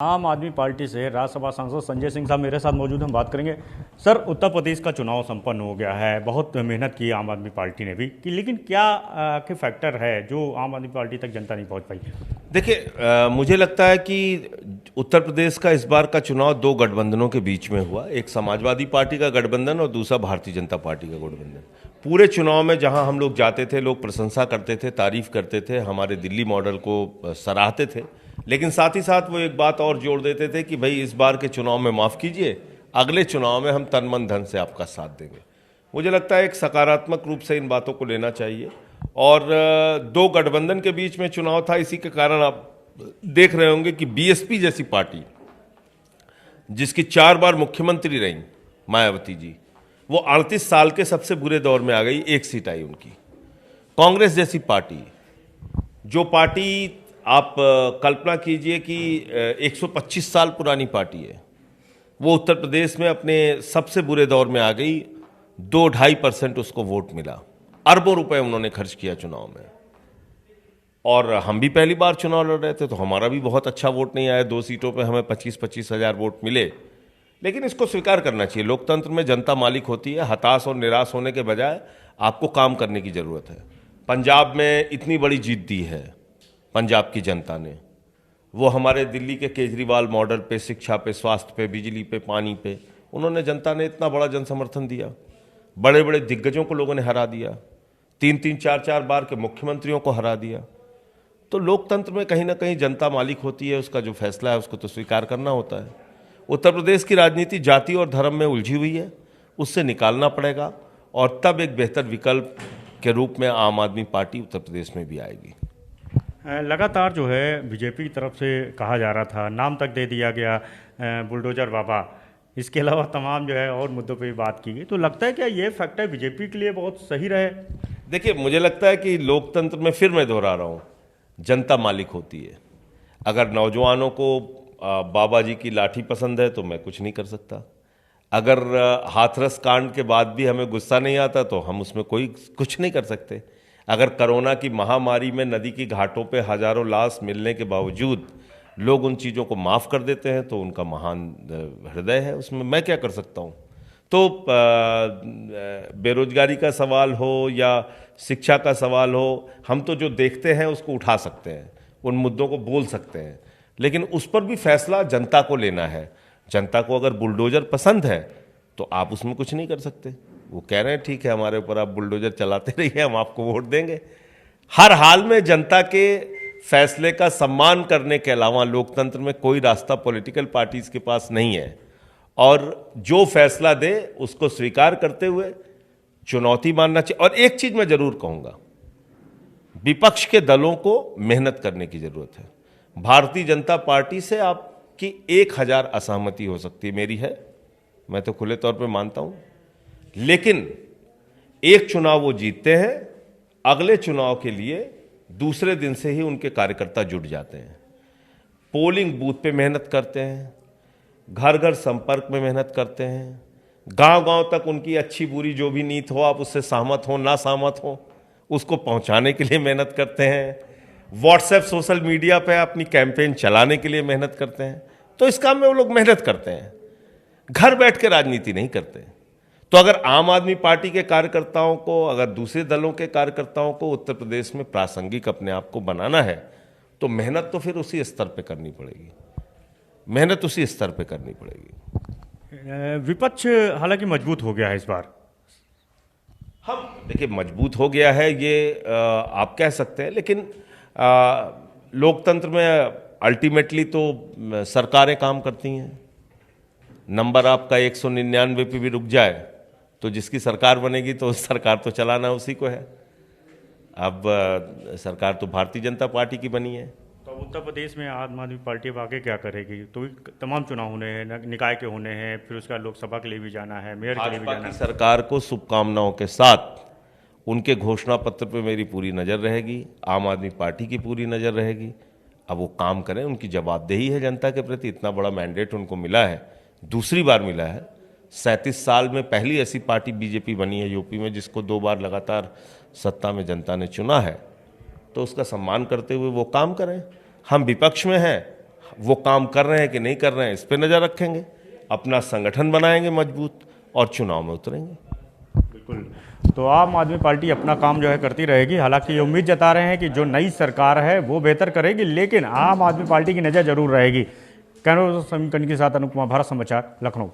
आम आदमी पार्टी से राज्यसभा सांसद संजय सिंह साहब मेरे साथ मौजूद हैं। हम बात करेंगे। सर, उत्तर प्रदेश का चुनाव संपन्न हो गया है, बहुत मेहनत की आम आदमी पार्टी ने भी कि, लेकिन क्या के फैक्टर है जो आम आदमी पार्टी तक जनता नहीं पहुंच पाई? देखिए, मुझे लगता है कि उत्तर प्रदेश का इस बार का चुनाव दो गठबंधनों के बीच में हुआ। एक समाजवादी पार्टी का गठबंधन और दूसरा भारतीय जनता पार्टी का गठबंधन। पूरे चुनाव में जहां हम लोग जाते थे, लोग प्रशंसा करते थे, तारीफ करते थे, हमारे दिल्ली मॉडल को सराहते थे, लेकिन साथ ही साथ वो एक बात और जोड़ देते थे कि भाई इस बार के चुनाव में माफ़ कीजिए, अगले चुनाव में हम तन मन धन से आपका साथ देंगे। मुझे लगता है एक सकारात्मक रूप से इन बातों को लेना चाहिए। और दो गठबंधन के बीच में चुनाव था, इसी के कारण आप देख रहे होंगे कि बीएसपी जैसी पार्टी, जिसकी 4 बार मुख्यमंत्री रही मायावती जी, वो 38 साल के सबसे बुरे दौर में आ गई, 1 सीट आई उनकी। कांग्रेस जैसी पार्टी, जो पार्टी आप कल्पना कीजिए कि 125 साल पुरानी पार्टी है, वो उत्तर प्रदेश में अपने सबसे बुरे दौर में आ गई। 2-2.5% उसको वोट मिला, अरबों रुपए उन्होंने खर्च किया चुनाव में। और हम भी पहली बार चुनाव लड़ रहे थे, तो हमारा भी बहुत अच्छा वोट नहीं आया। 2 सीटों पे हमें 25-25 हज़ार वोट मिले। लेकिन इसको स्वीकार करना चाहिए, लोकतंत्र में जनता मालिक होती है। हताश और निराश होने के बजाय आपको काम करने की ज़रूरत है। पंजाब में इतनी बड़ी जीत दी है पंजाब की जनता ने, वो हमारे दिल्ली के केजरीवाल मॉडल पे, शिक्षा पे, स्वास्थ्य पे, बिजली पे, पानी पे, उन्होंने जनता ने इतना बड़ा जन समर्थन दिया। बड़े बड़े दिग्गजों को लोगों ने हरा दिया, 3-3, 4-4 बार के मुख्यमंत्रियों को हरा दिया। तो लोकतंत्र में कहीं ना कहीं जनता मालिक होती है, उसका जो फैसला है उसको तो स्वीकार करना होता है। उत्तर प्रदेश की राजनीति जाति और धर्म में उलझी हुई है, उससे निकालना पड़ेगा, और तब एक बेहतर विकल्प के रूप में आम आदमी पार्टी उत्तर प्रदेश में भी आएगी। लगातार जो है बीजेपी की तरफ से कहा जा रहा था, नाम तक दे दिया गया बुलडोजर बाबा, इसके अलावा तमाम जो है और मुद्दों पे भी बात की गई। तो लगता है क्या ये फैक्टर बीजेपी के लिए बहुत सही रहे? देखिए, मुझे लगता है कि लोकतंत्र में, फिर मैं दोहरा रहा हूँ, जनता मालिक होती है। अगर नौजवानों को बाबा जी की लाठी पसंद है तो मैं कुछ नहीं कर सकता। अगर हाथरस कांड के बाद भी हमें गुस्सा नहीं आता तो हम उसमें कोई कुछ नहीं कर सकते। अगर कोरोना की महामारी में नदी की घाटों पे हजारों लाश मिलने के बावजूद लोग उन चीज़ों को माफ़ कर देते हैं तो उनका महान हृदय है, उसमें मैं क्या कर सकता हूँ। तो बेरोजगारी का सवाल हो या शिक्षा का सवाल हो, हम तो जो देखते हैं उसको उठा सकते हैं, उन मुद्दों को बोल सकते हैं, लेकिन उस पर भी फैसला जनता को लेना है। जनता को अगर बुलडोजर पसंद है तो आप उसमें कुछ नहीं कर सकते। वो कह रहे हैं ठीक है, हमारे ऊपर आप बुलडोजर चलाते रहिए, हम आपको वोट देंगे। हर हाल में जनता के फैसले का सम्मान करने के अलावा लोकतंत्र में कोई रास्ता पॉलिटिकल पार्टीज के पास नहीं है, और जो फैसला दे उसको स्वीकार करते हुए चुनौती मानना चाहिए। और एक चीज मैं जरूर कहूंगा, विपक्ष के दलों को मेहनत करने की जरूरत है। भारतीय जनता पार्टी से आपकी 1000 असहमति हो सकती है, मेरी है, मैं तो खुले तौर पे मानता हूं, लेकिन एक चुनाव वो जीतते हैं, अगले चुनाव के लिए दूसरे दिन से ही उनके कार्यकर्ता जुट जाते हैं, पोलिंग बूथ पे मेहनत करते हैं, घर घर संपर्क में मेहनत करते हैं, गांव गांव तक उनकी अच्छी बुरी जो भी नीत हो, आप उससे सहमत हो ना सहमत हो, उसको पहुंचाने के लिए मेहनत करते हैं, व्हाट्सएप सोशल मीडिया पे अपनी कैंपेन चलाने के लिए मेहनत करते हैं। तो इस काम में वो लोग मेहनत करते हैं, घर बैठ के राजनीति नहीं करते। तो अगर आम आदमी पार्टी के कार्यकर्ताओं को, अगर दूसरे दलों के कार्यकर्ताओं को उत्तर प्रदेश में प्रासंगिक अपने आप को बनाना है तो मेहनत तो फिर उसी स्तर पे करनी पड़ेगी, मेहनत उसी स्तर पे करनी पड़ेगी। विपक्ष हालांकि मजबूत हो गया है इस बार। हम देखिए, मजबूत हो गया है ये आप कह सकते हैं, लेकिन लोकतंत्र में अल्टीमेटली तो सरकारें काम करती हैं। नंबर आपका 199 पे भी रुक जाए तो जिसकी सरकार बनेगी तो सरकार तो चलाना उसी को है। अब सरकार तो भारतीय जनता पार्टी की बनी है। तो उत्तर प्रदेश में आम आदमी पार्टी अब आगे क्या करेगी? तो तमाम चुनाव होने हैं, निकाय के होने हैं, फिर उसका लोकसभा के लिए भी जाना है, मेयर के लिए भी जाना है। सरकार को शुभकामनाओं के साथ उनके घोषणा पत्र पे मेरी पूरी नज़र रहेगी, आम आदमी पार्टी की पूरी नज़र रहेगी। अब वो काम करें, उनकी जवाबदेही है जनता के प्रति। इतना बड़ा मैंडेट उनको मिला है, दूसरी बार मिला है। 37 साल में पहली ऐसी पार्टी बीजेपी बनी है यूपी में जिसको 2 बार लगातार सत्ता में जनता ने चुना है, तो उसका सम्मान करते हुए वो काम करें। हम विपक्ष में हैं, वो काम कर रहे हैं कि नहीं कर रहे हैं, इस पर नज़र रखेंगे, अपना संगठन बनाएंगे मजबूत और चुनाव में उतरेंगे। बिल्कुल। तो आम आदमी पार्टी अपना काम जो है करती रहेगी। हालांकि ये उम्मीद जता रहे हैं कि जो नई सरकार है वो बेहतर करेगी, लेकिन आम आदमी पार्टी की नज़र जरूर रहेगी। कैमरा पर्सन समीकरण के साथ अनुपमा, भारत समाचार, लखनऊ।